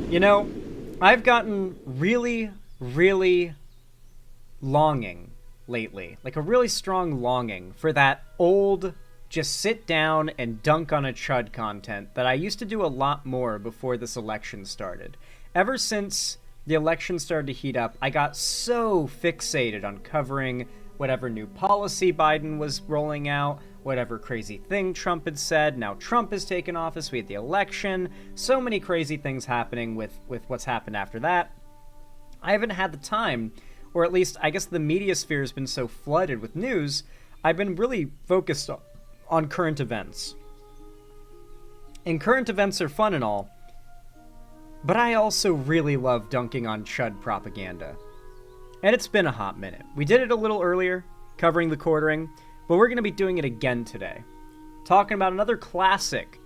You know, I've gotten really, really longing lately. Like a really strong longing for that old, just sit down and dunk on a chud content that I used to do a lot more before this election started. Ever since the election started to heat up, I got so fixated on covering whatever new policy Biden was rolling out, whatever crazy thing Trump had said. Now Trump has taken office, we had the election, so many crazy things happening with what's happened after that. I haven't had the time, or at least I guess the media sphere has been so flooded with news, I've been really focused on current events. And current events are fun and all, but I also really love dunking on chud propaganda. And it's been a hot minute. We did it a little earlier, covering the quartering, but we're going to be doing it again today. Talking about another classic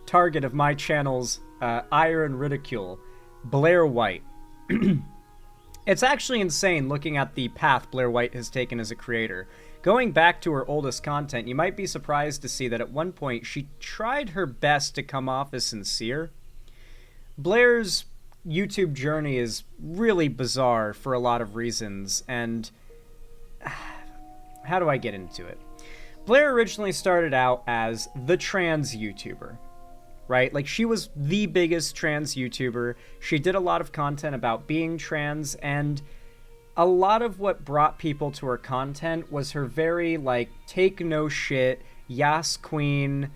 target of my channel's ire and ridicule, Blaire White. It's actually insane looking at the path Blaire White has taken as a creator. Going back to her oldest content, you might be surprised to see that at one point she tried her best to come off as sincere. Blaire's YouTube journey is really bizarre for a lot of reasons, and how do I get into it? Blaire originally started out as the trans YouTuber, right? Like, she was the biggest trans YouTuber. She did a lot of content about being trans, and a lot of what brought people to her content was her very, like, take no shit, yas queen,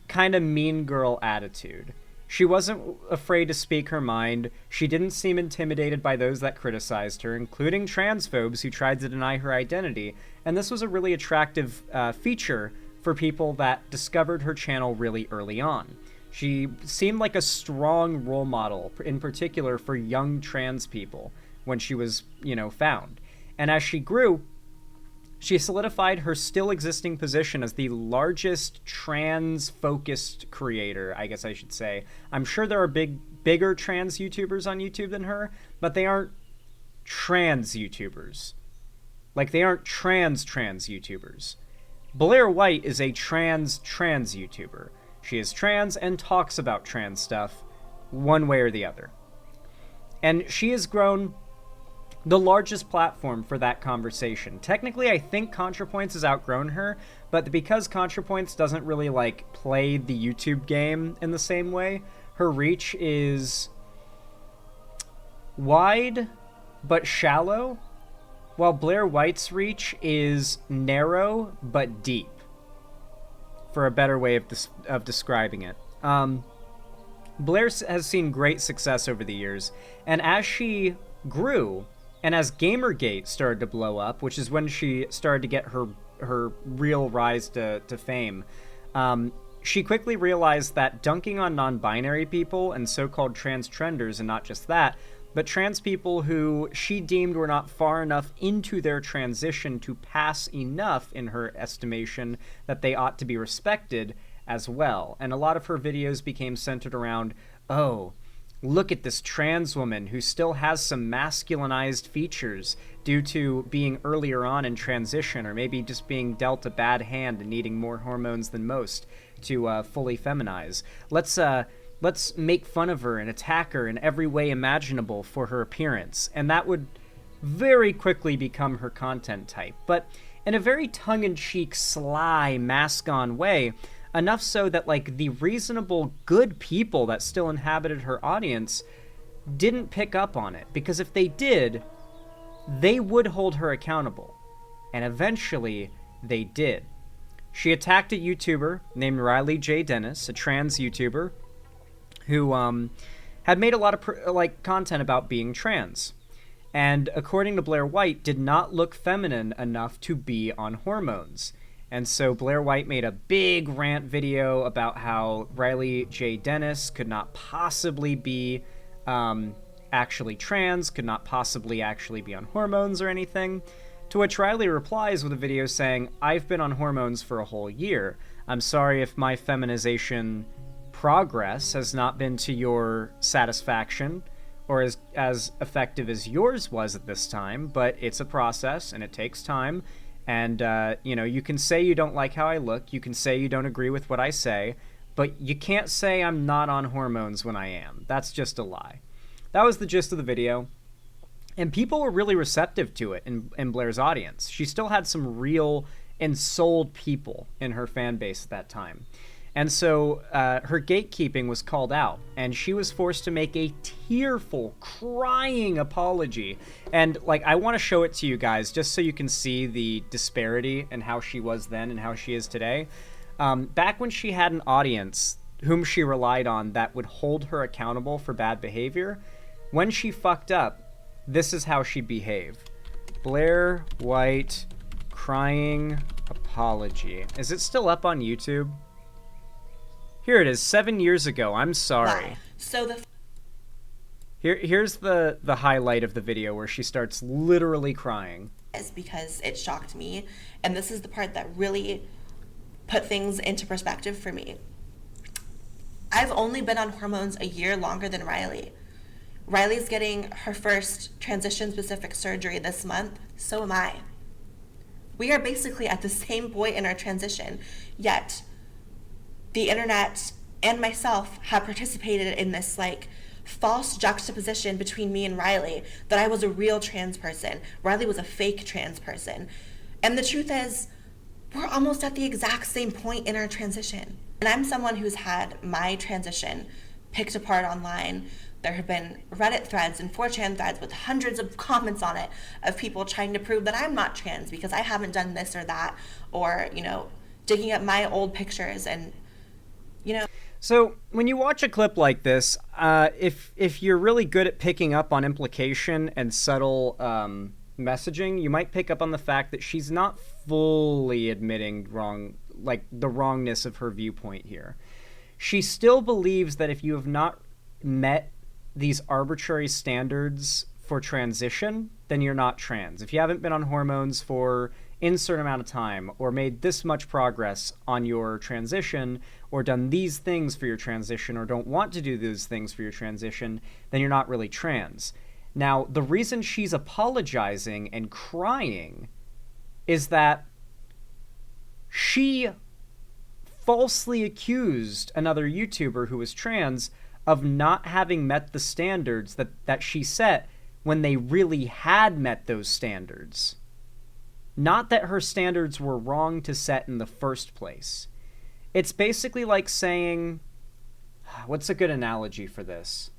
kind of mean girl attitude. She wasn't afraid to speak her mind. She didn't seem intimidated by those that criticized her, including transphobes who tried to deny her identity. And this was a really attractive feature for people that discovered her channel really early on. She seemed like a strong role model, in particular for young trans people, when she was, found. And as she grew, she solidified her still existing position as the largest trans-focused creator, I guess I should say. I'm sure there are bigger trans YouTubers on YouTube than her, but they aren't trans YouTubers. Like, they aren't trans YouTubers. Blaire White is a trans YouTuber. She is trans and talks about trans stuff, one way or the other. And she has grown the largest platform for that conversation. Technically, I think ContraPoints has outgrown her, but because ContraPoints doesn't really, play the YouTube game in the same way, her reach is wide but shallow, while Blaire White's reach is narrow but deep, for a better way of describing it. Blaire has seen great success over the years, and as she grew, and as Gamergate started to blow up, which is when she started to get her real rise to fame, she quickly realized that dunking on non-binary people and so-called trans trenders, and not just that, but trans people who she deemed were not far enough into their transition to pass enough, in her estimation, that they ought to be respected as well. And a lot of her videos became centered around, oh, look at this trans woman who still has some masculinized features due to being earlier on in transition, or maybe just being dealt a bad hand and needing more hormones than most to fully feminize. Let's make fun of her and attack her in every way imaginable for her appearance. And that would very quickly become her content type, but in a very tongue-in-cheek, sly, mask-on way, enough so that, the reasonable, good people that still inhabited her audience didn't pick up on it. Because if they did, they would hold her accountable. And eventually, they did. She attacked a YouTuber named Riley J. Dennis, a trans YouTuber, who had made a lot of content about being trans. And according to Blaire White, did not look feminine enough to be on hormones. And so Blaire White made a big rant video about how Riley J. Dennis could not possibly be actually trans, could not possibly actually be on hormones or anything. To which Riley replies with a video saying, "I've been on hormones for a whole year. I'm sorry if my feminization progress has not been to your satisfaction or as effective as yours was at this time, but it's a process and it takes time. And, you can say you don't like how I look, you can say you don't agree with what I say, but you can't say I'm not on hormones when I am. That's just a lie." that was the gist of the video. And people were really receptive to it in Blair's audience. She still had some real and sold people in her fan base at that time. And so her gatekeeping was called out, and she was forced to make a tearful, crying apology. And, like, I want to show it to you guys just so you can see the disparity in how she was then and how she is today. Back when she had an audience whom she relied on that would hold her accountable for bad behavior, when she fucked up, this is how she'd behave. Blair White crying apology. Is it still up on YouTube? Here it is, 7 years ago. I'm sorry. Wow. So here's the highlight of the video where she starts literally crying. Is because it shocked me, and this is the part that really put things into perspective for me. I've only been on hormones a year longer than Riley. Riley's getting her first transition-specific surgery this month. So am I. We are basically at the same point in our transition, yet the internet and myself have participated in this, like, false juxtaposition between me and Riley, that I was a real trans person. Riley was a fake trans person. And the truth is, we're almost at the exact same point in our transition. And I'm someone who's had my transition picked apart online. There have been Reddit threads and 4chan threads with hundreds of comments on it of people trying to prove that I'm not trans because I haven't done this or that, or, you know, digging up my old pictures and, you know. So when you watch a clip like this, if you're really good at picking up on implication and subtle messaging, you might pick up on the fact that she's not fully admitting the wrongness of her viewpoint here. She still believes that if you have not met these arbitrary standards for transition, then you're not trans. If you haven't been on hormones for insert amount of time, or made this much progress on your transition, or done these things for your transition, or don't want to do those things for your transition, then you're not really trans. Now, the reason she's apologizing and crying is that she falsely accused another YouTuber who was trans of not having met the standards that she set when they really had met those standards. Not that her standards were wrong to set in the first place. It's basically like saying, what's a good analogy for this?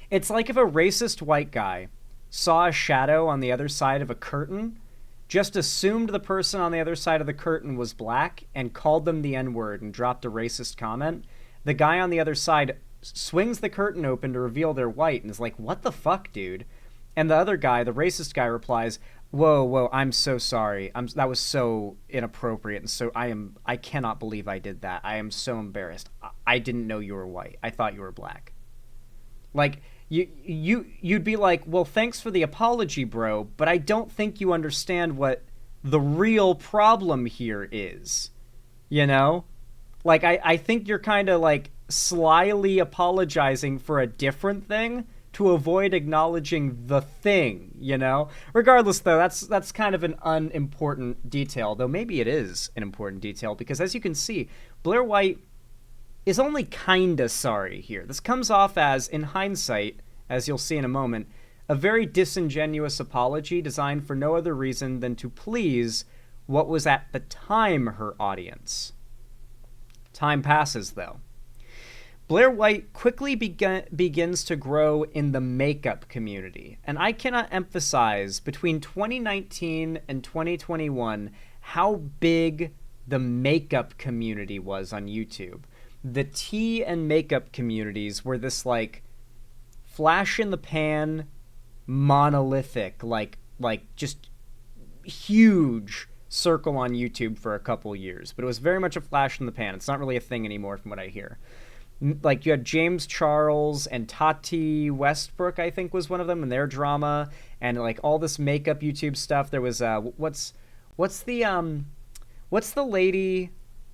It's like if a racist white guy saw a shadow on the other side of a curtain, just assumed the person on the other side of the curtain was black, and called them the N-word and dropped a racist comment. The guy on the other side swings the curtain open to reveal they're white and is like, what the fuck, dude? And the other guy, the racist guy, replies, whoa, I'm so sorry. That was so inappropriate, and so I cannot believe I did that. I am so embarrassed. I didn't know you were white. I thought you were black. Like, you'd be like, well, thanks for the apology, bro, but I don't think you understand what the real problem here is. You know? Like, I think you're kind of, like, slyly apologizing for a different thing to avoid acknowledging the thing, you know? Regardless, though, that's kind of an unimportant detail, though maybe it is an important detail, because as you can see, Blair White is only kinda sorry here. This comes off as, in hindsight, as you'll see in a moment, a very disingenuous apology designed for no other reason than to please what was at the time her audience. Time passes, though. Blair White quickly begins to grow in the makeup community, and I cannot emphasize between 2019 and 2021 how big the makeup community was on YouTube. The tea and makeup communities were this, like, flash in the pan, monolithic, like just huge circle on YouTube for a couple years, but it was very much a flash in the pan. It's not really a thing anymore from what I hear. Like, you had James Charles and Tati Westbrook, I think, was one of them, and their drama, and, like, all this makeup YouTube stuff. There was what's the lady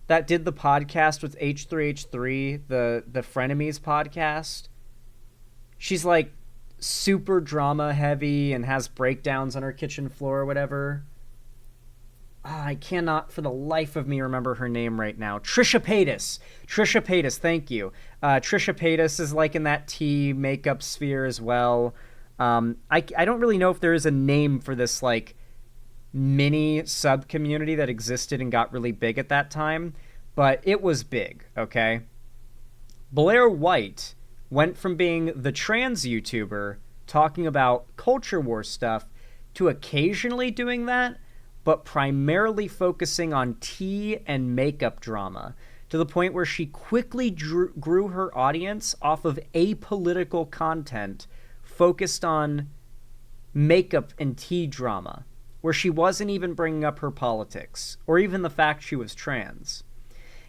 that did the podcast with H3H3, the Frenemies podcast? She's, like, super drama heavy and has breakdowns on her kitchen floor or whatever. I cannot for the life of me remember her name right now. Trisha Paytas. Trisha Paytas, thank you. Trisha Paytas is like in that tea makeup sphere as well. I don't really know if there is a name for this like mini sub community that existed and got really big at that time, but it was big, okay? Blaire White went from being the trans YouTuber talking about culture war stuff to occasionally doing that, but primarily focusing on tea and makeup drama, to the point where she quickly grew her audience off of apolitical content focused on makeup and tea drama, where she wasn't even bringing up her politics, or even the fact she was trans.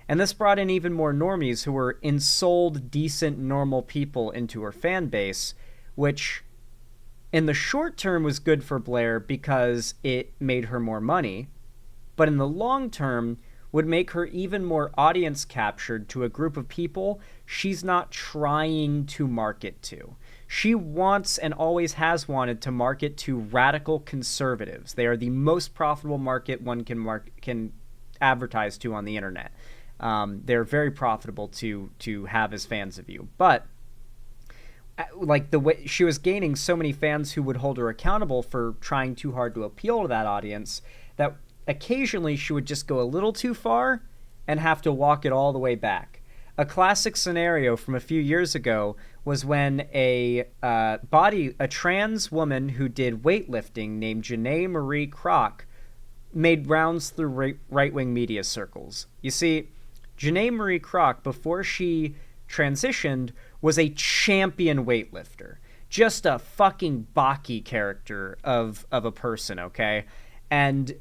And this brought in even more normies who were ensouled, decent, normal people into her fan base, which in the short term was good for Blair because it made her more money, but in the long term would make her even more audience captured to a group of people she's not trying to market to. She wants and always has wanted to market to radical conservatives. They are the most profitable market one can advertise to on the internet. They're very profitable to have as fans of you. But like the way she was gaining so many fans who would hold her accountable for trying too hard to appeal to that audience, that occasionally she would just go a little too far and have to walk it all the way back. A classic scenario from a few years ago was when a trans woman who did weightlifting named Janae Marie Kroc made rounds through right-wing media circles. You see, Janae Marie Kroc, before she transitioned, was a champion weightlifter. Just a fucking Baki character of a person, okay? And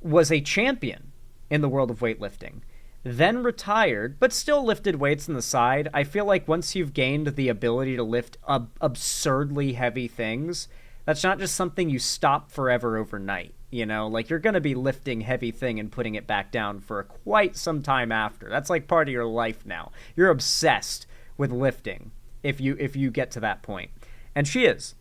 was a champion in the world of weightlifting. Then retired, but still lifted weights on the side. I feel like once you've gained the ability to lift absurdly heavy things, that's not just something you stop forever overnight. You know, like you're going to be lifting heavy thing and putting it back down for quite some time after. That's like part of your life now. You're obsessed with lifting if you get to that point. And she is.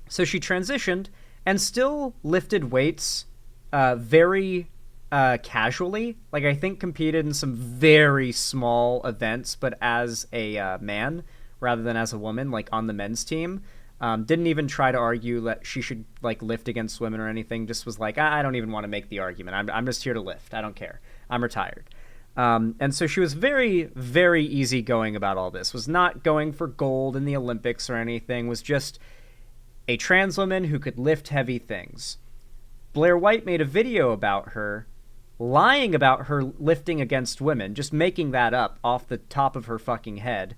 So she transitioned and still lifted weights very casually. Like I think competed in some very small events, but as a man rather than as a woman, like on the men's team. Didn't even try to argue that she should like lift against women or anything. Just was like, I don't even want to make the argument. I'm just here to lift. I don't care. I'm retired. And so she was very, very easygoing about all this. Was not going for gold in the Olympics or anything. Was just a trans woman who could lift heavy things. Blaire White made a video about her, lying about her lifting against women, just making that up off the top of her fucking head.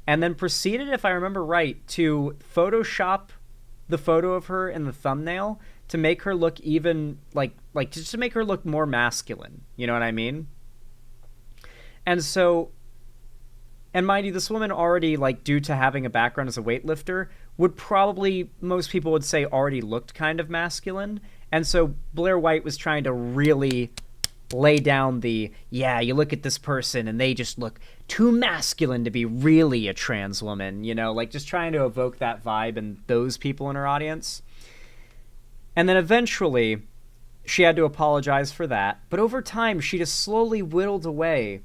And then proceeded, if I remember right, to Photoshop the photo of her in the thumbnail to make her look even, like just to make her look more masculine. You know what I mean? And so, and mind you, this woman already, like, due to having a background as a weightlifter, would probably, most people would say, already looked kind of masculine. And so Blaire White was trying to really lay down the, yeah, you look at this person and they just look too masculine to be really a trans woman, you know, like just trying to evoke that vibe in those people in her audience. And then eventually she had to apologize for that. But over time, she just slowly whittled away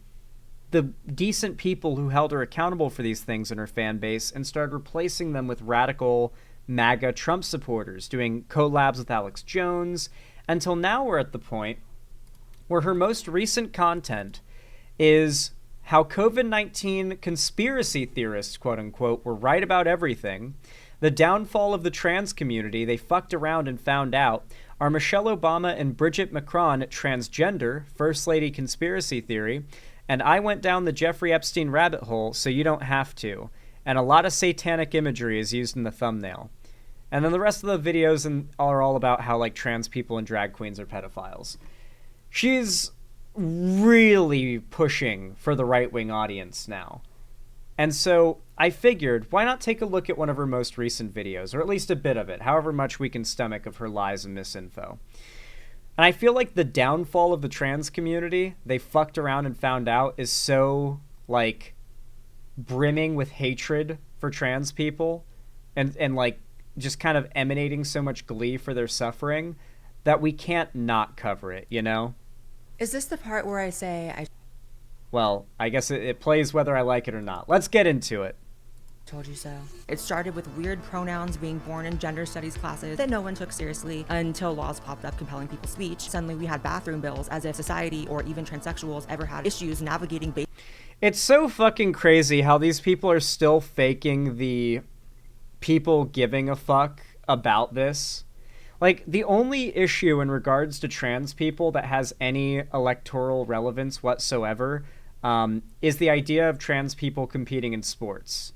the decent people who held her accountable for these things in her fan base and started replacing them with radical MAGA Trump supporters, doing collabs with Alex Jones, until now we're at the point where her most recent content is how COVID-19 conspiracy theorists, quote unquote, were right about everything, the downfall of the trans community they fucked around and found out, are Michelle Obama and Bridget Macron transgender, First Lady conspiracy theory, and I went down the Jeffrey Epstein rabbit hole so you don't have to, and a lot of satanic imagery is used in the thumbnail. And then the rest of the videos are all about how like trans people and drag queens are pedophiles. She's really pushing for the right-wing audience now. And so I figured, why not take a look at one of her most recent videos, or at least a bit of it, however much we can stomach of her lies and misinfo. And I feel like the downfall of the trans community they fucked around and found out is so, like, brimming with hatred for trans people and like, just kind of emanating so much glee for their suffering that we can't not cover it, you know? Is this the part where I say I Well, I guess it plays whether I like it or not. Let's get into it. told you so? It started with weird pronouns being born in gender studies classes that no one took seriously until laws popped up compelling people's speech. Suddenly we had bathroom bills, as if society or even transsexuals ever had issues navigating It's so fucking crazy how these people are still faking the people giving a fuck about this. Like, the only issue in regards to trans people that has any electoral relevance whatsoever is the idea of trans people competing in sports.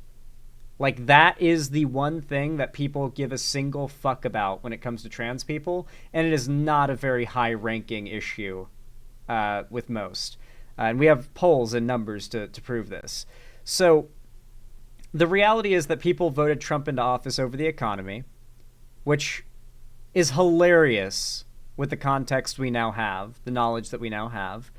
Like, that is the one thing that people give a single fuck about when it comes to trans people, and it is not a very high-ranking issue with most. And we have polls and numbers to prove this. So, the reality is that people voted Trump into office over the economy, which is hilarious with the context we now have, the knowledge that we now have.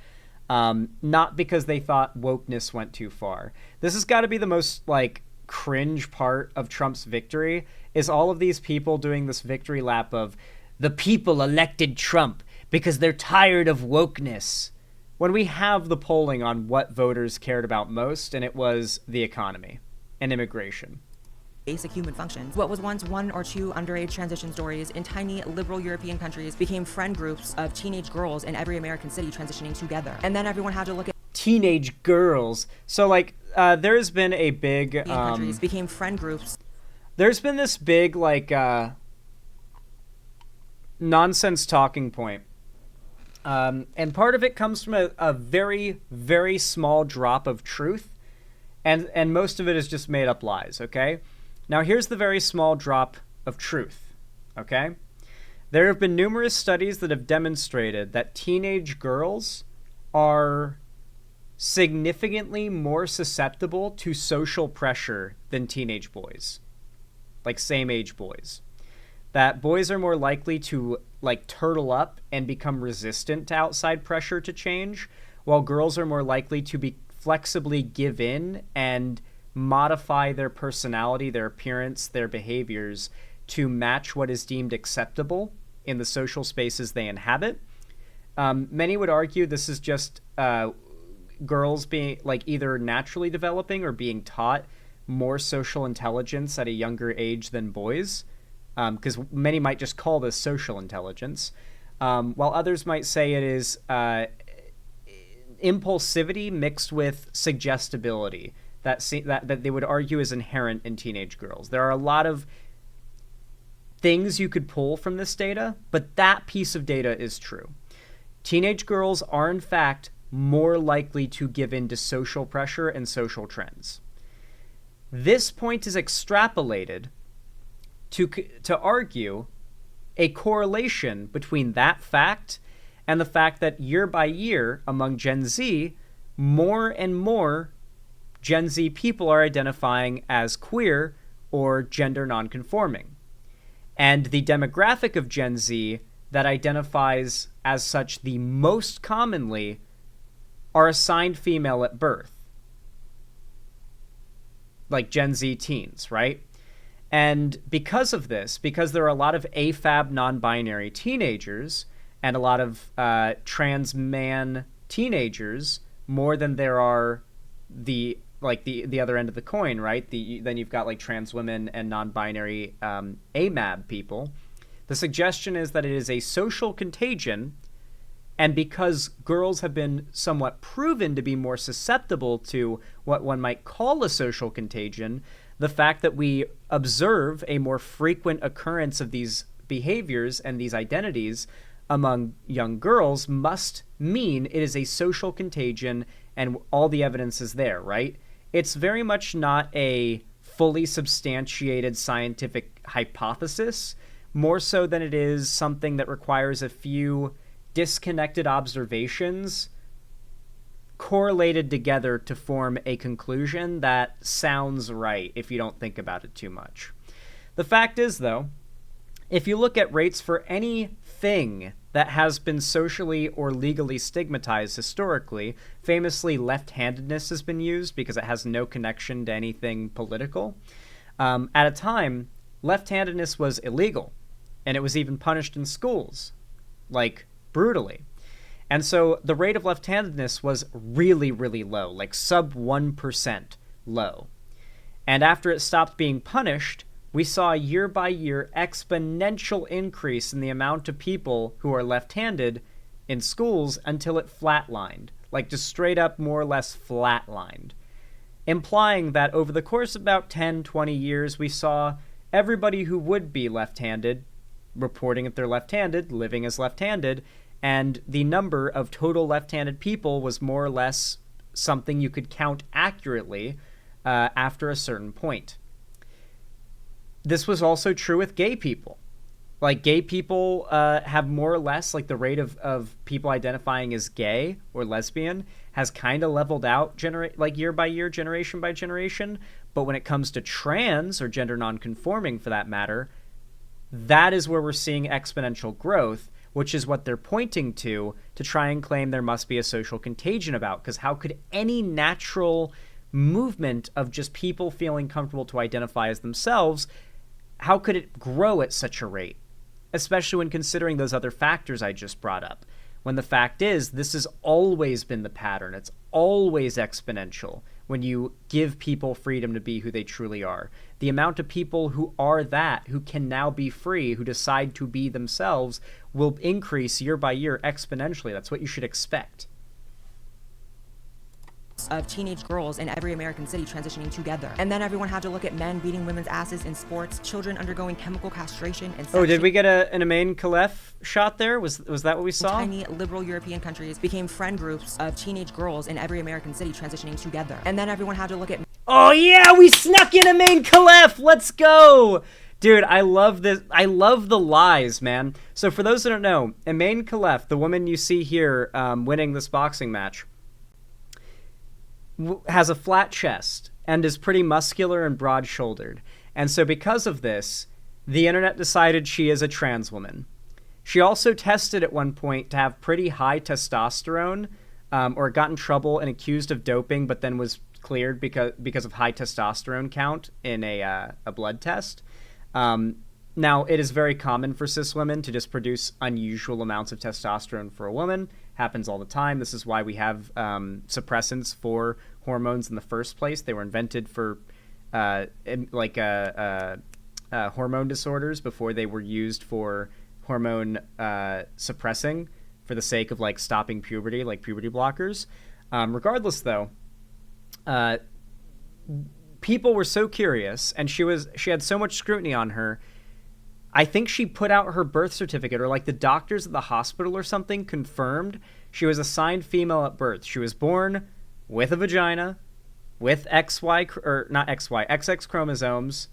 Not because they thought wokeness went too far. This has got to be the most, like, cringe part of Trump's victory, is all of these people doing this victory lap of the people elected Trump because they're tired of wokeness, when we have the polling on what voters cared about most, and it was the economy and immigration. basic human functions. What was once one or two underage transition stories in tiny liberal European countries became friend groups of teenage girls in every American city transitioning together. And then everyone had to look at teenage girls. So, like, there's been a big countries became friend groups. There's been this big, like, nonsense talking point. And part of it comes from a very, very small drop of truth. And most of it is just made up lies, okay? Now, here's the very small drop of truth, okay? There have been numerous studies that have demonstrated that teenage girls are significantly more susceptible to social pressure than teenage boys, like same-age boys. That boys are more likely to, like, turtle up and become resistant to outside pressure to change, while girls are more likely to be flexibly give in and modify their personality, their appearance, their behaviors to match what is deemed acceptable in the social spaces they inhabit. Many would argue this is just girls being, like, either naturally developing or being taught more social intelligence at a younger age than boys, because many might just call this social intelligence, while others might say it is impulsivity mixed with suggestibility that they would argue is inherent in teenage girls. There are a lot of things you could pull from this data, but that piece of data is true. Teenage girls are, in fact, more likely to give in to social pressure and social trends. This point is extrapolated to argue a correlation between that fact and the fact that year by year among Gen Z, more and more Gen Z people are identifying as queer or gender nonconforming. And the demographic of Gen Z that identifies as such the most commonly are assigned female at birth. Like Gen Z teens, right? And because of this, because there are a lot of AFAB non-binary teenagers and a lot of trans man teenagers, more than there are the other end of the coin, right? Then you've got, like, trans women and non-binary AMAB people. The suggestion is that it is a social contagion, and because girls have been somewhat proven to be more susceptible to what one might call a social contagion, the fact that we observe a more frequent occurrence of these behaviors and these identities among young girls must mean it is a social contagion, and all the evidence is there, right? It's very much not a fully substantiated scientific hypothesis, more so than it is something that requires a few disconnected observations correlated together to form a conclusion that sounds right if you don't think about it too much. The fact is, though, if you look at rates for anything that has been socially or legally stigmatized historically, famously left-handedness has been used because it has no connection to anything political. At a time, left-handedness was illegal, and it was even punished in schools. like brutally. And so the rate of left-handedness was really, really low, like sub 1% low. And after it stopped being punished, we saw a year-by-year exponential increase in the amount of people who are left-handed in schools until it flatlined, like just straight up more or less flatlined, implying that over the course of about 10, 20 years, we saw everybody who would be left-handed reporting that they're left-handed, living as left-handed, and the number of total left-handed people was more or less something you could count accurately after a certain point. This was also true with gay people. Like, gay people have more or less, like, the rate of people identifying as gay or lesbian has kind of leveled out year by year, generation by generation. But when it comes to trans or gender nonconforming, for that matter, that is where we're seeing exponential growth, which is what they're pointing to try and claim there must be a social contagion about. Because how could any natural movement of just people feeling comfortable to identify as themselves, how could it grow at such a rate? Especially when considering those other factors I just brought up. When the fact is, this has always been the pattern. It's always exponential when you give people freedom to be who they truly are. The amount of people who are that, who can now be free, who decide to be themselves, will increase year by year exponentially. That's what you should expect. Of teenage girls in every American city transitioning together. And then everyone had to look at men beating women's asses in sports, children undergoing chemical castration and Oh, did we get an Emain Khalef shot there? Was that what we saw? Tiny liberal European countries became friend groups of teenage girls in every American city transitioning together. And then everyone had to look at... Oh yeah, we snuck in Emain Khalef! Let's go! Dude, I love this. I love the lies, man. So for those that don't know, Emain Khalef, the woman you see here winning this boxing match, has a flat chest and is pretty muscular and broad-shouldered. And so because of this, the internet decided she is a trans woman. She also tested at one point to have pretty high testosterone, or got in trouble and accused of doping, but then was cleared because of high testosterone count in a blood test. Now, it is very common for cis women to just produce unusual amounts of testosterone for a woman. Happens all the time. This is why we have suppressants for hormones in the first place. They were invented for hormone disorders before they were used for hormone suppressing for the sake of like stopping puberty, like puberty blockers. Regardless, though, people were so curious, and she had so much scrutiny on her. I think she put out her birth certificate, or like the doctors at the hospital or something confirmed she was assigned female at birth. She was born with a vagina, with XX chromosomes.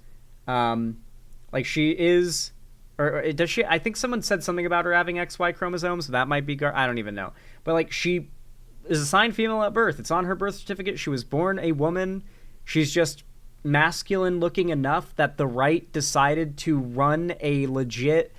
Like she is, or does she? I think someone said something about her having XY chromosomes. That might be, I don't even know. But like she is assigned female at birth. It's on her birth certificate. She was born a woman. She's just masculine looking enough that the right decided to run a legit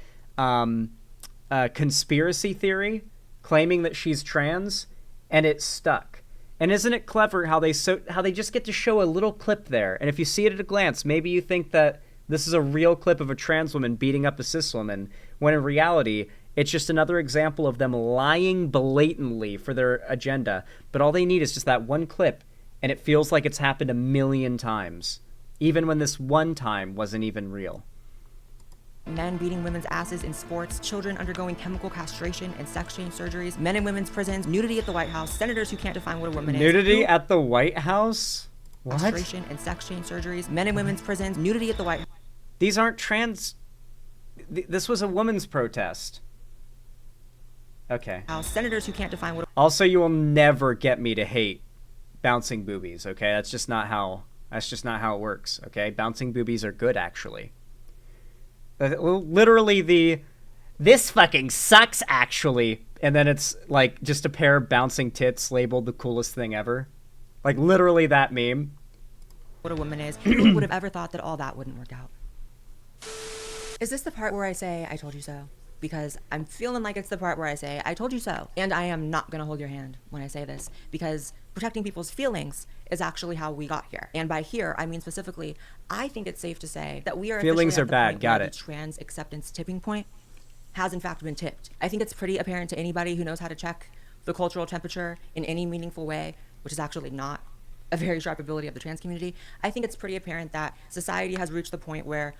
conspiracy theory claiming that she's trans, and it stuck. And isn't it clever how they just get to show a little clip there, and if you see it at a glance, maybe you think that this is a real clip of a trans woman beating up a cis woman, when in reality it's just another example of them lying blatantly for their agenda. But all they need is just that one clip, and it feels like it's happened a million times, even when this one time wasn't even real. Men beating women's asses in sports, children undergoing chemical castration and sex change surgeries, men in women's prisons, nudity at the White House, senators who can't define what a woman is. Nudity at the White House? What? Castration and sex change surgeries, men in women's prisons, nudity at the White House. These aren't trans... This was a women's protest. Okay. Senators who can't define what... Also, you will never get me to hate bouncing boobies, okay? That's just not how it works, okay? Bouncing boobies are good, actually. Literally this fucking sucks, actually. And then it's like just a pair of bouncing tits labeled the coolest thing ever. Like literally that meme. What a woman is. Who would have ever thought that all that wouldn't work out? Is this the part where I say, I told you so? Because I'm feeling like it's the part where I say, I told you so. And I am not going to hold your hand when I say this, because protecting people's feelings is actually how we got here. And by here, I mean specifically, I think it's safe to say that we are feelings officially are at the bad. point Got where it. the trans acceptance tipping point. has in fact been tipped. I think it's pretty apparent to anybody who knows how to check the cultural temperature in any meaningful way, which is actually not a very sharp ability of the trans community. I think it's pretty apparent that society has reached the point where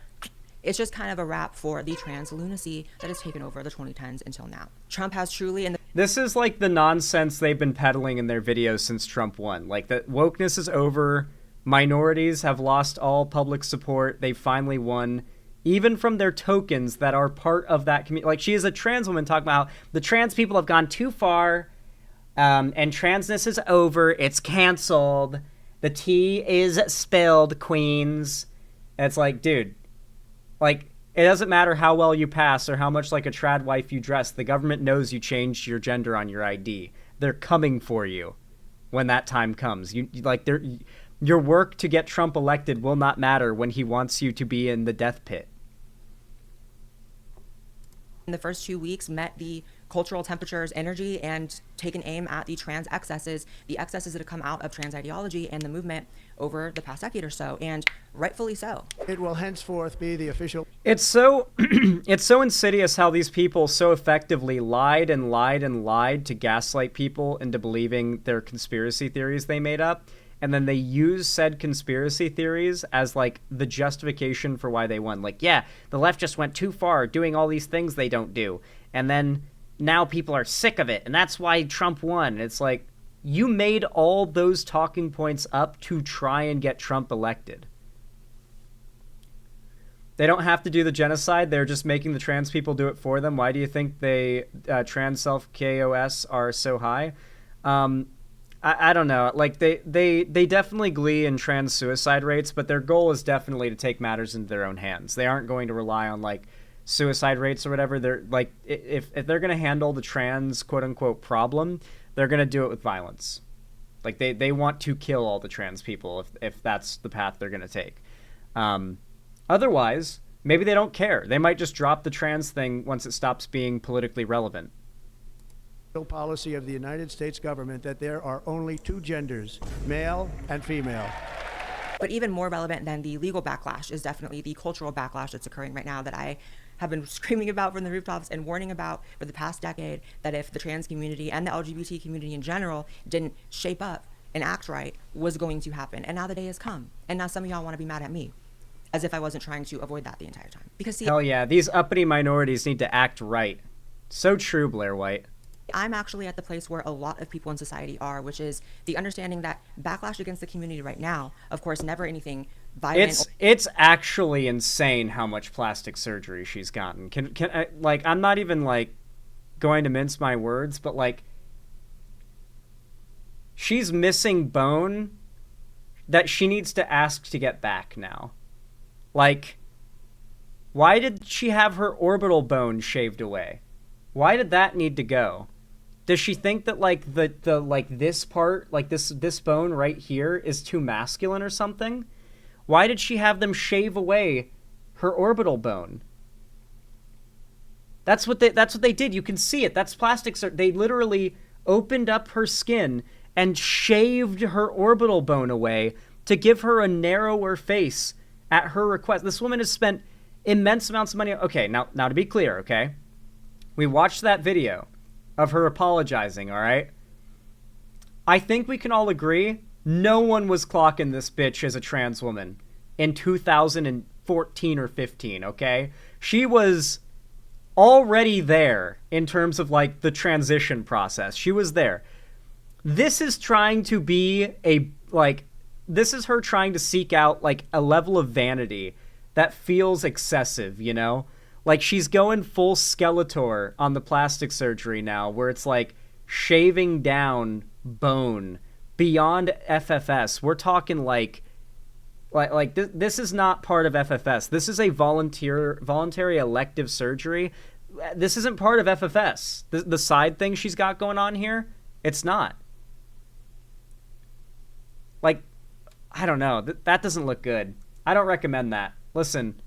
it's just kind of a wrap for the trans lunacy that has taken over the 2010s until now. Trump has truly... This is like the nonsense they've been peddling in their videos since Trump won. Like, that wokeness is over. Minorities have lost all public support. They finally won. Even from their tokens that are part of that community. Like, she is a trans woman talking about how the trans people have gone too far, and transness is over. It's canceled. The tea is spilled, queens. And it's like, dude, like, it doesn't matter how well you pass or how much like a trad wife you dress. The government knows you changed your gender on your ID. They're coming for you when that time comes. Your work to get Trump elected will not matter when he wants you to be in the death pit. In the first 2 weeks met the cultural temperature's energy and taken aim at the trans excesses, the excesses that have come out of trans ideology and the movement over the past decade or so, and rightfully so. It will henceforth be the official... It's so it's so insidious how these people so effectively lied and lied and lied to gaslight people into believing their conspiracy theories they made up. And then they use said conspiracy theories as, like, the justification for why they won. Like, yeah, the left just went too far doing all these things they don't do. And then now people are sick of it, and that's why Trump won. It's like, you made all those talking points up to try and get Trump elected. They don't have to do the genocide. They're just making the trans people do it for them. Why do you think they trans self-KOS are so high? I don't know. Like, they definitely glee in trans suicide rates, but their goal is definitely to take matters into their own hands. They aren't going to rely on, like, suicide rates or whatever. They're like, if they're going to handle the trans quote unquote problem, they're going to do it with violence. Like, they want to kill all the trans people if that's the path they're going to take. Otherwise, maybe they don't care. They might just drop the trans thing once it stops being politically relevant. policy of the United States government that there are only two genders, male and female. But even more relevant than the legal backlash is definitely the cultural backlash that's occurring right now that I have been screaming about from the rooftops and warning about for the past decade, that if the trans community and the LGBT community in general didn't shape up and act right, was going to happen. And now the day has come. And now some of y'all want to be mad at me, as if I wasn't trying to avoid that the entire time. Because see, hell yeah, these uppity minorities need to act right. So true, Blair White. I'm actually at the place where a lot of people in society are, which is the understanding that backlash against the community right now, of course, never anything violent. It's actually insane how much plastic surgery she's gotten. Can I, like, I'm not even like going to mince my words, but like, she's missing bone that she needs to ask to get back now. Like, why did she have her orbital bone shaved away? Why did that need to go? Does she think that like the like this part, like this bone right here is too masculine or something? Why did she have them shave away her orbital bone? That's what they did. You can see it. That's plastic surgery. They literally opened up her skin and shaved her orbital bone away to give her a narrower face at her request. This woman has spent immense amounts of money. Okay, now to be clear, okay? We watched that video of her apologizing, all right? I think we can all agree no one was clocking this bitch as a trans woman in 2014 or 15, okay? She was already there in terms of, like, the transition process. She was there. This is trying to be this is her trying to seek out, like, a level of vanity that feels excessive, you know? Like, she's going full Skeletor on the plastic surgery now, where it's like shaving down bone beyond FFS. We're talking like this is not part of FFS. This is a voluntary elective surgery. This isn't part of FFS. The side thing she's got going on here, it's not. Like, I don't know. That doesn't look good. I don't recommend that. Listen,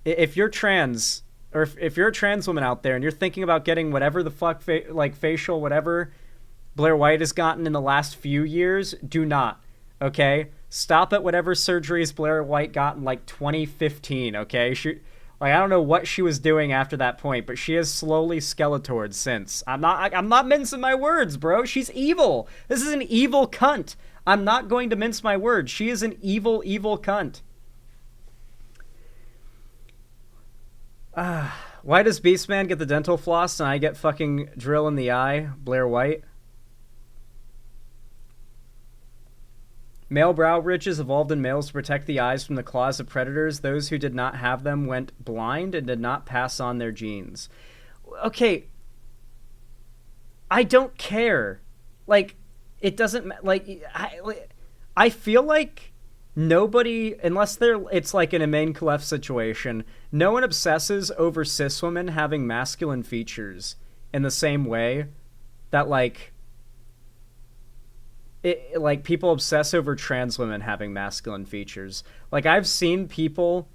if you're trans, or if you're a trans woman out there and you're thinking about getting whatever the fuck, facial whatever Blair White has gotten in the last few years, do not, okay? Stop at whatever surgeries Blair White got in, like, 2015, okay? Like, I don't know what she was doing after that point, but she has slowly Skeletored since. I'm not mincing my words, bro. She's evil. This is an evil cunt. I'm not going to mince my words. She is an evil, evil cunt. Why does Beastman get the dental floss and I get fucking drill in the eye? Blair White. Male brow ridges evolved in males to protect the eyes from the claws of predators. Those who did not have them went blind and did not pass on their genes. Okay. I don't care. Like, it doesn't... I feel like nobody, unless it's like an Emain Khalef situation, no one obsesses over cis women having masculine features in the same way that, like... like, people obsess over trans women having masculine features. Like, I've seen people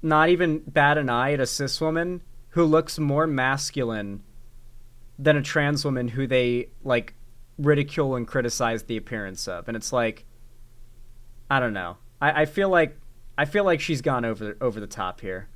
not even bat an eye at a cis woman who looks more masculine than a trans woman who they, like, ridicule and criticize the appearance of. And it's like, I don't know. I feel like she's gone over the top here.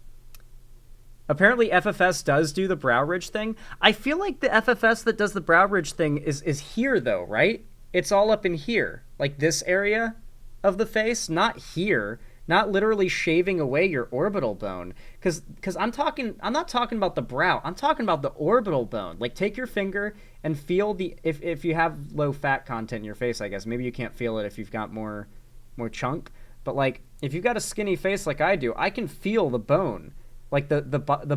Apparently FFS does do the brow ridge thing. I feel like the FFS that does the brow ridge thing is here, though, right? It's all up in here, like this area of the face, not here, not literally shaving away your orbital bone. Because I'm not talking about the brow, I'm talking about the orbital bone. Like, take your finger and feel if you have low fat content in your face, I guess. Maybe you can't feel it if you've got more chunk. But, like, if you've got a skinny face like I do, I can feel the bone. Like, the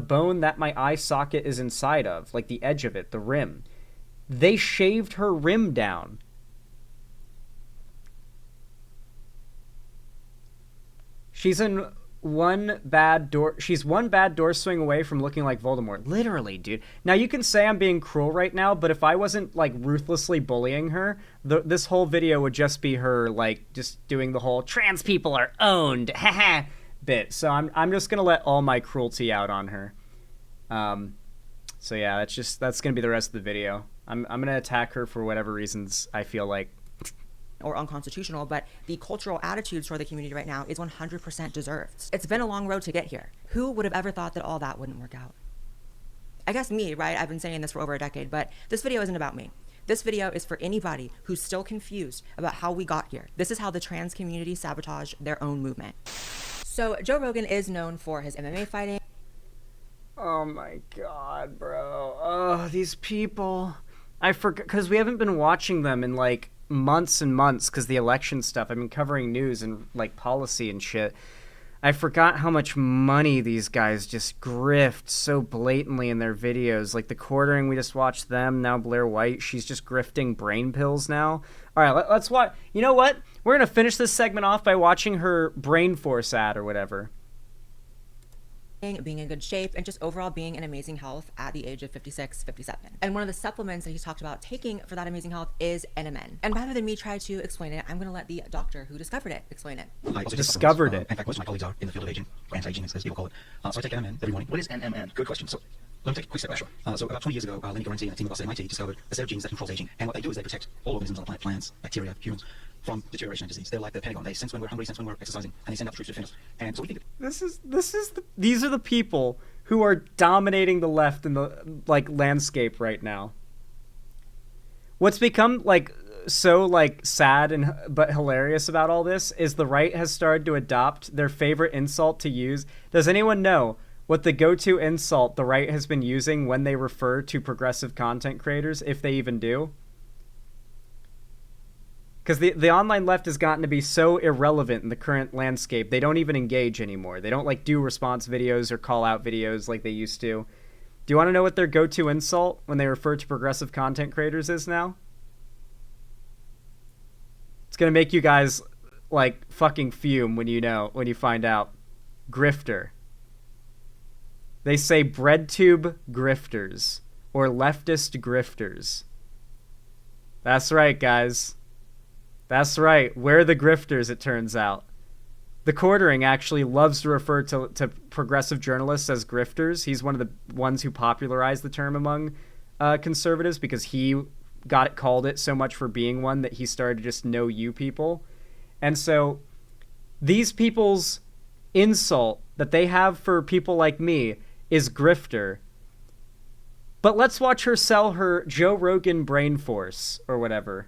bone that my eye socket is inside of, like the edge of it, the rim. They shaved her rim down. She's one bad door swing away from looking like Voldemort. Literally, dude. Now, you can say I'm being cruel right now, but if I wasn't, like, ruthlessly bullying her, this whole video would just be her, like, just doing the whole trans people are owned, haha, bit. So I'm just gonna let all my cruelty out on her. So yeah, that's gonna be the rest of the video. I'm gonna attack her for whatever reasons I feel like. Or unconstitutional, but the cultural attitudes toward the community right now is 100% deserved. It's been a long road to get here. Who would have ever thought that all that wouldn't work out? I guess me, right? I've been saying this for over a decade, but this video isn't about me. This video is for anybody who's still confused about how we got here. This is how the trans community sabotaged their own movement. So Joe Rogan is known for his MMA fighting. Oh my god, bro. Oh, these people. I forgot, because we haven't been watching them in, like, months and months because the election stuff. I've been covering news and, like, policy and shit. I forgot how much money these guys just grift so blatantly in their videos. Like, the quartering, we just watched them. Now Blair White, she's just grifting brain pills now. All right, let's watch. You know what? We're going to finish this segment off by watching her Brain Force ad or whatever. Being in good shape, and just overall being in amazing health at the age of 56, 57. And one of the supplements that he's talked about taking for that amazing health is NMN. And rather than me try to explain it, I'm going to let the doctor who discovered it explain it. I also Discovered it. In fact, most of my colleagues are in the field of aging, or anti-aging as people call it. So I take NMN every morning. What is NMN? Good question. So let me take a quick step back. So about 20 years ago, Lenny Guarente and a team of us at MIT discovered a set of genes that controls aging. And what they do is they protect all organisms on the planet, plants, bacteria, humans, from deterioration and disease. They're like the Pentagon. They sense when we're hungry, sense when we're exercising, and they send out the troops to defend us. And so we think these are the people who are dominating the left in the, like, landscape right now. What's become, like, so, like, sad and but hilarious about all this is the right has started to adopt their favorite insult to use. Does anyone know what the go-to insult the right has been using when they refer to progressive content creators, if they even do? Because the online left has gotten to be so irrelevant in the current landscape, they don't even engage anymore. They don't, like, do response videos or call-out videos like they used to. Do you want to know what their go-to insult when they refer to progressive content creators is now? It's going to make you guys, like, fucking fume when you find out. Grifter. They say breadtube grifters or leftist grifters. That's right, guys. That's right. We're the grifters, it turns out. The Quartering actually loves to refer to progressive journalists as grifters. He's one of the ones who popularized the term among conservatives because he called it so much for being one that he started to just know you people. And so these people's insult that they have for people like me is Grifter. But let's watch her sell her Joe Rogan brain force or whatever.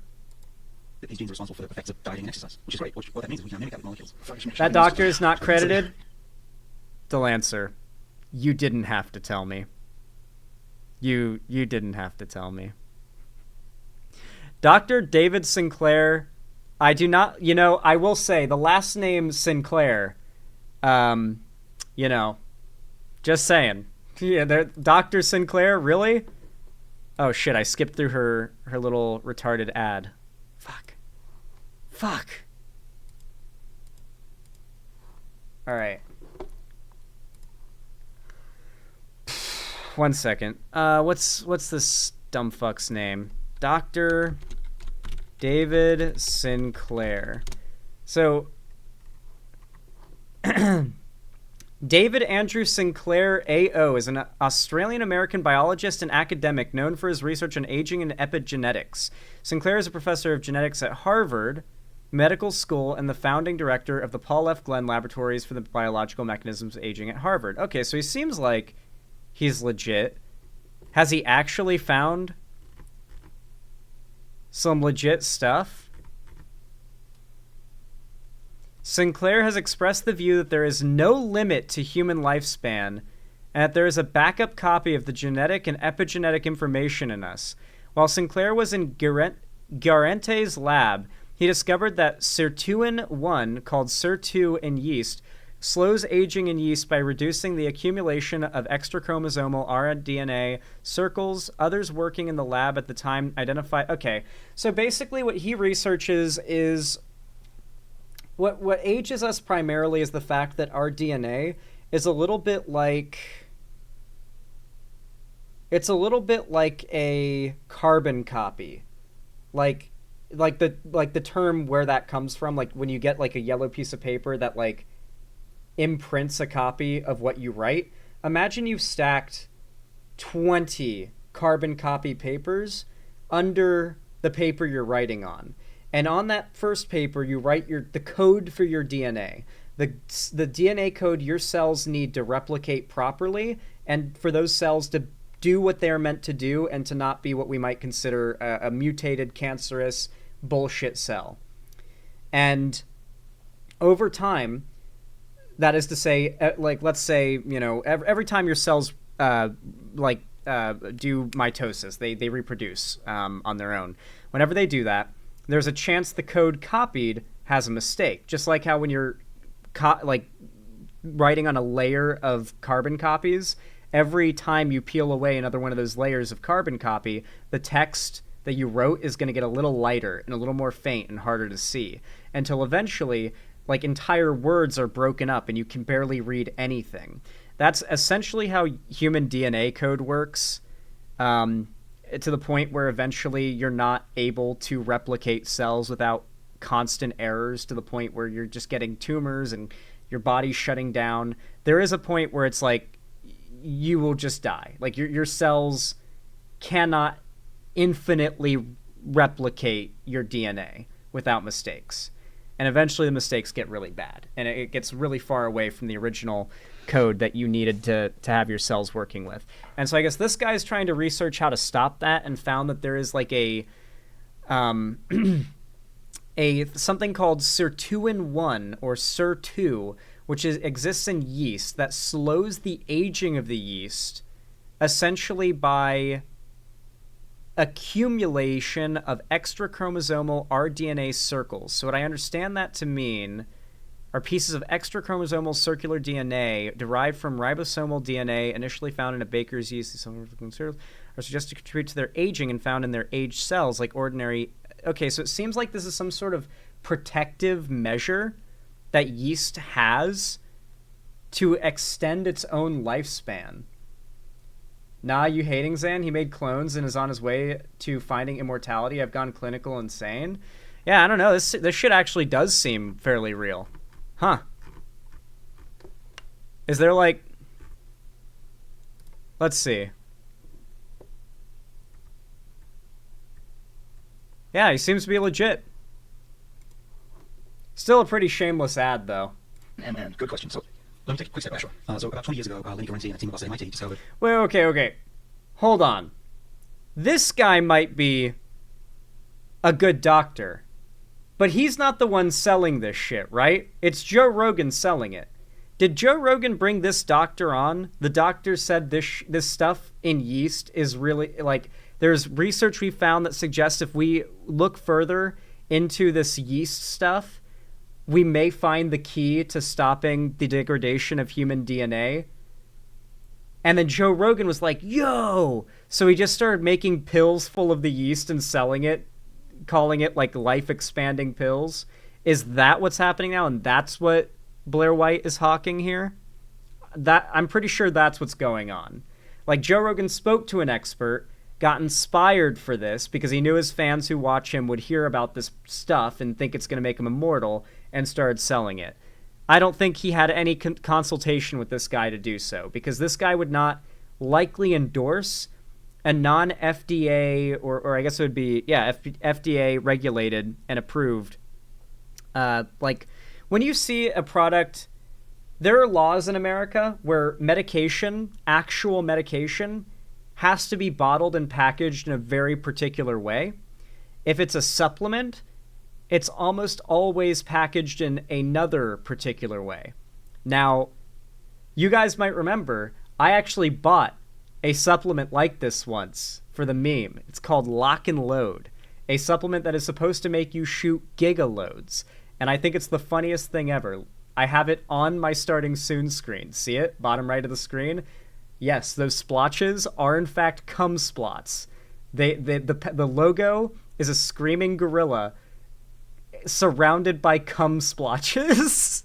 These genes are responsible for the effects of dieting and exercise, which is great. What that means is we can mimic that with molecules. That doctor is not credited. Delancey, you didn't have to tell me. You didn't have to tell me. Dr. David Sinclair, I do not, I will say the last name Sinclair, just saying. Yeah, Dr. Sinclair, really? Oh shit, I skipped through her little retarded ad. Fuck. All right. 1 second. What's this dumb fuck's name? Dr. David Sinclair. So David Andrew Sinclair AO is an Australian-American biologist and academic known for his research on aging and epigenetics. Sinclair is a professor of genetics at Harvard Medical School and the founding director of the Paul F. Glenn Laboratories for the Biological Mechanisms of Aging at Harvard. Okay, so he seems like he's legit. Has he actually found some legit stuff? Sinclair has expressed the view that there is no limit to human lifespan and that there is a backup copy of the genetic and epigenetic information in us. While Sinclair was in Garente's lab, he discovered that sirtuin-1, called sir2 in yeast, slows aging in yeast by reducing the accumulation of extrachromosomal rDNA circles. Others working in the lab at the time identified... Okay, so basically what he researches is... What ages us primarily is the fact that our DNA is a little bit like... It's a little bit like a carbon copy. Like the term where that comes from, like when you get like a yellow piece of paper that like imprints a copy of what you write. Imagine you've stacked 20 carbon copy papers under the paper you're writing on. And on that first paper, you write the code for your DNA. The DNA code your cells need to replicate properly, and for those cells to do what they're meant to do and to not be what we might consider a mutated, cancerous bullshit cell. And over time, that is to say, like, let's say, every time your cells do mitosis, they reproduce on their own. Whenever they do that, there's a chance the code copied has a mistake. Just like how when you're writing on a layer of carbon copies, every time you peel away another one of those layers of carbon copy, the text that you wrote is going to get a little lighter and a little more faint and harder to see, until eventually, like, entire words are broken up and you can barely read anything. That's essentially how human DNA code works, to the point where eventually you're not able to replicate cells without constant errors, to the point where you're just getting tumors and your body's shutting down. There is a point where it's like you will just die. Like your cells cannot infinitely replicate your DNA without mistakes. And eventually the mistakes get really bad, and it gets really far away from the original code that you needed to have your cells working with. And so I guess this guy's trying to research how to stop that, and found that there is like a something called sirtuin-1 or sir2, which exists in yeast that slows the aging of the yeast essentially by accumulation of extrachromosomal rDNA circles. So what I understand that to mean are pieces of extrachromosomal circular DNA derived from ribosomal DNA initially found in a baker's yeast are suggested to contribute to their aging and found in their aged cells like ordinary... Okay, so it seems like this is some sort of protective measure that yeast has to extend its own lifespan. Nah, you hating, Zan? He made clones and is on his way to finding immortality. I've gone clinical insane. Yeah, I don't know. This shit actually does seem fairly real. Huh. Is there like... Let's see. Yeah, he seems to be legit. Still a pretty shameless ad, though. And good question. So Let me take a quick step back. Sure. So about 20 years ago, Lenny Guarente and a team of us at MIT discovered. Wait, okay. Hold on. This guy might be a good doctor, but he's not the one selling this shit, right? It's Joe Rogan selling it. Did Joe Rogan bring this doctor on? The doctor said this stuff in yeast is really, like, there's research we found that suggests if we look further into this yeast stuff, we may find the key to stopping the degradation of human DNA. And then Joe Rogan was like, yo! So he just started making pills full of the yeast and selling it, calling it, like, life-expanding pills. Is that what's happening now? And that's what Blair White is hawking here? I'm pretty sure that's what's going on. Like, Joe Rogan spoke to an expert, got inspired for this because he knew his fans who watch him would hear about this stuff and think it's going to make him immortal, and started selling it. I don't think he had any consultation with this guy to do so, because this guy would not likely endorse a non-FDA, or I guess it would be, FDA regulated and approved. Like, when you see a product, there are laws in America where medication, actual medication, has to be bottled and packaged in a very particular way. If it's a supplement, it's almost always packaged in another particular way. Now, you guys might remember, I actually bought a supplement like this once for the meme. It's called Lock and Load, a supplement that is supposed to make you shoot gigaloads. And I think it's the funniest thing ever. I have it on my starting soon screen. See it? Bottom right of the screen? Yes, those splotches are in fact cum splots. The logo is a screaming gorilla surrounded by cum splotches.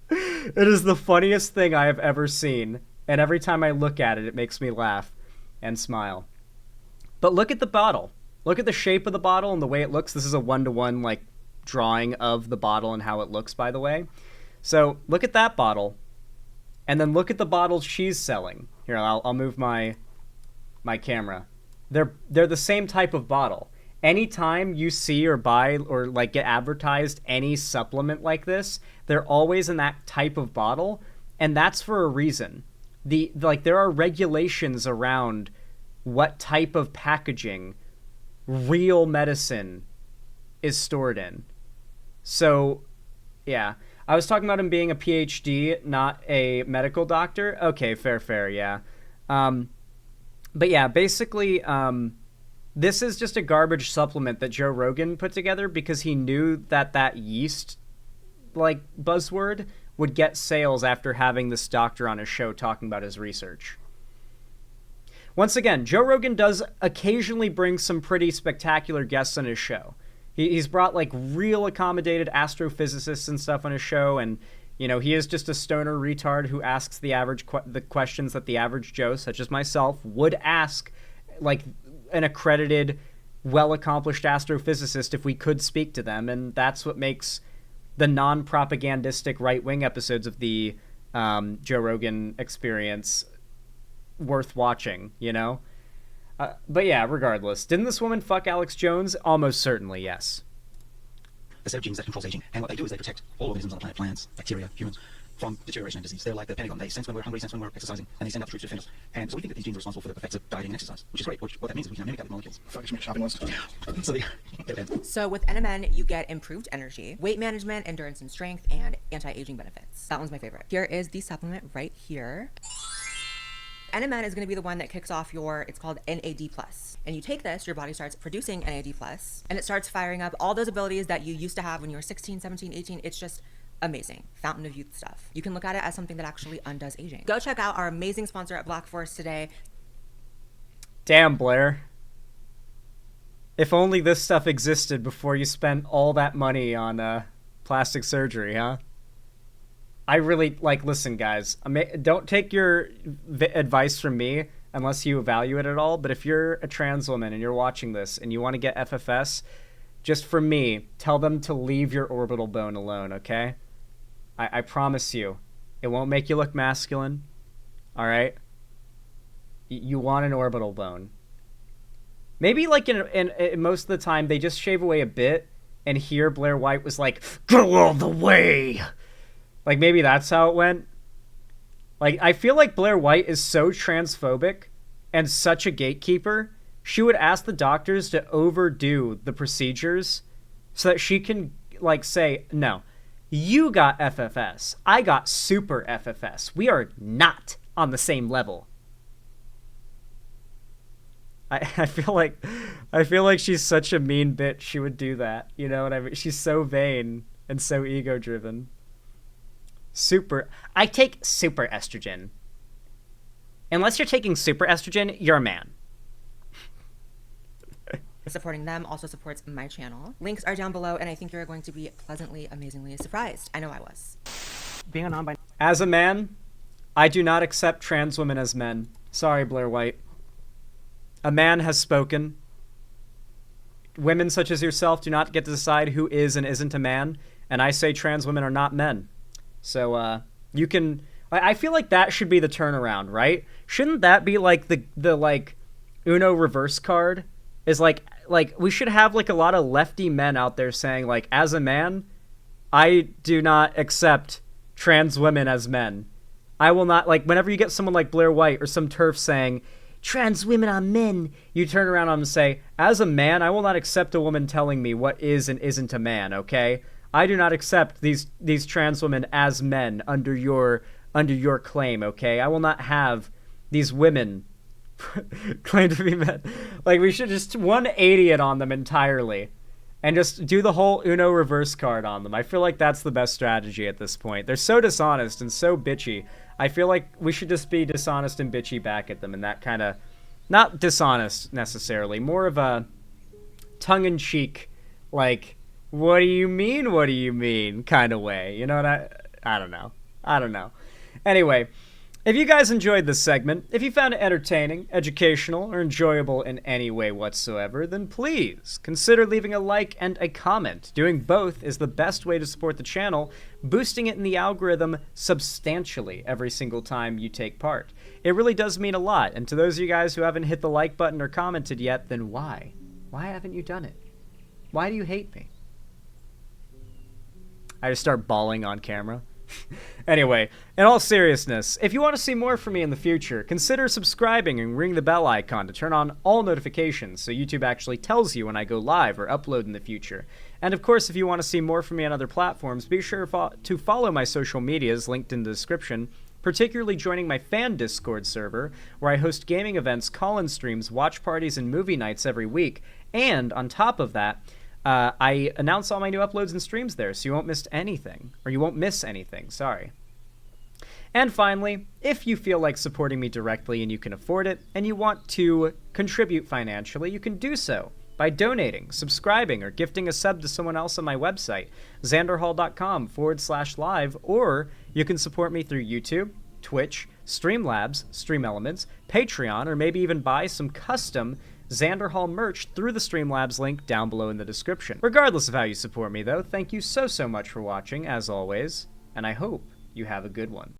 It is the funniest thing I have ever seen. And every time I look at it, it makes me laugh and smile. But look at the bottle. Look at the shape of the bottle and the way it looks. This is a one-to-one, like, drawing of the bottle and how it looks, by the way. So look at that bottle, and then look at the bottles she's selling. Here, I'll move my camera. They're the same type of bottle. Anytime you see or buy or, like, get advertised any supplement like this, they're always in that type of bottle, and that's for a reason. There are regulations around what type of packaging real medicine is stored in. So, yeah. I was talking about him being a PhD, not a medical doctor. Okay, fair, yeah. But yeah, basically, this is just a garbage supplement that Joe Rogan put together because he knew that yeast, like, buzzword would get sales after having this doctor on his show talking about his research. Once again, Joe Rogan does occasionally bring some pretty spectacular guests on his show. He's brought, like, real accommodated astrophysicists and stuff on his show, and, you know, he is just a stoner retard who asks the questions that the average Joe, such as myself, would ask, like, an accredited, well-accomplished astrophysicist if we could speak to them, and that's what makes the non-propagandistic right-wing episodes of the Joe Rogan Experience worth watching, you know? But yeah, regardless. Didn't this woman fuck Alex Jones? Almost certainly, yes. A set of genes that controls aging, and what they do is they protect all organisms on the planet, plants, bacteria, humans, from deterioration and disease. They're like the Pentagon. They sense when we're hungry, sense when we're exercising, and they send out the troops to defend us. And so we think that these genes are responsible for the effects of dieting and exercise, which is great. What that means is we can mimic that with molecules. Fuck, make a shopping list. So with NMN, you get improved energy, weight management, endurance and strength, and anti-aging benefits. That one's my favorite. Here is the supplement right here. NMN is going to be the one that kicks off it's called NAD+. And you take this, your body starts producing NAD+, and it starts firing up all those abilities that you used to have when you were 16, 17, 18. It's just amazing. Fountain of youth stuff. You can look at it as something that actually undoes aging. Go check out our amazing sponsor at Black Forest today. Damn, Blair. If only this stuff existed before you spent all that money on plastic surgery, huh? I really, listen, guys, don't take your advice from me unless you value it at all, but if you're a trans woman and you're watching this and you want to get FFS, just for me, tell them to leave your orbital bone alone, okay? I promise you, it won't make you look masculine, all right? You want an orbital bone. Maybe, in most of the time, they just shave away a bit, and here Blair White was like, go all the way! Like, maybe that's how it went. Like, I feel like Blair White is so transphobic and such a gatekeeper. She would ask the doctors to overdo the procedures so that she can, like, say, no, you got FFS. I got super FFS. We are not on the same level. I feel like she's such a mean bitch. She would do that. You know what I mean? She's so vain and so ego driven. I take super estrogen. Unless you're taking super estrogen, you're a man. Supporting them also supports my channel. Links are down below, and I think you're going to be pleasantly, amazingly surprised. I know I was. Being a non-binary. As a man, I do not accept trans women as men. Sorry, Blair White. A man has spoken. Women such as yourself do not get to decide who is and isn't a man, and I say trans women are not men. So, you can... I feel like that should be the turnaround, right? Shouldn't that be, like, the like, Uno reverse card? Is, like, we should have, like, a lot of lefty men out there saying, like, as a man, I do not accept trans women as men. I will not... Like, whenever you get someone like Blair White or some TERF saying... trans women are men, you turn around on them and say, as a man, I will not accept a woman telling me what is and isn't a man, okay? I do not accept these trans women as men under your claim, okay? I will not have these women claim to be men. Like, we should just 180 it on them entirely and just do the whole Uno reverse card on them. I feel like that's the best strategy at this point. They're so dishonest and so bitchy. I feel like we should just be dishonest and bitchy back at them, and that kind of, not dishonest necessarily, more of a tongue-in-cheek, like, what do you mean kind of way. You know what I don't know. Anyway, if you guys enjoyed this segment, if you found it entertaining, educational, or enjoyable in any way whatsoever, then please consider leaving a like and a comment. Doing both is the best way to support the channel, boosting it in the algorithm substantially every single time you take part. It really does mean a lot, and to those of you guys who haven't hit the like button or commented yet, then why? Why haven't you done it? Why do you hate me? I just start bawling on camera. Anyway, in all seriousness, if you want to see more from me in the future, consider subscribing and ring the bell icon to turn on all notifications so YouTube actually tells you when I go live or upload in the future. And of course, if you want to see more from me on other platforms, be sure to follow my social medias linked in the description, particularly joining my fan Discord server, where I host gaming events, call-in streams, watch parties, and movie nights every week. And on top of that, I announce all my new uploads and streams there, so you won't miss anything. Or you won't miss anything, sorry. And finally, if you feel like supporting me directly and you can afford it, and you want to contribute financially, you can do so by donating, subscribing, or gifting a sub to someone else on my website, xanderhall.com/live, or you can support me through YouTube, Twitch, Streamlabs, Stream Elements, Patreon, or maybe even buy some custom Xander Hall merch through the Streamlabs link down below in the description. Regardless of how you support me, though, thank you so much for watching, as always, and I hope you have a good one.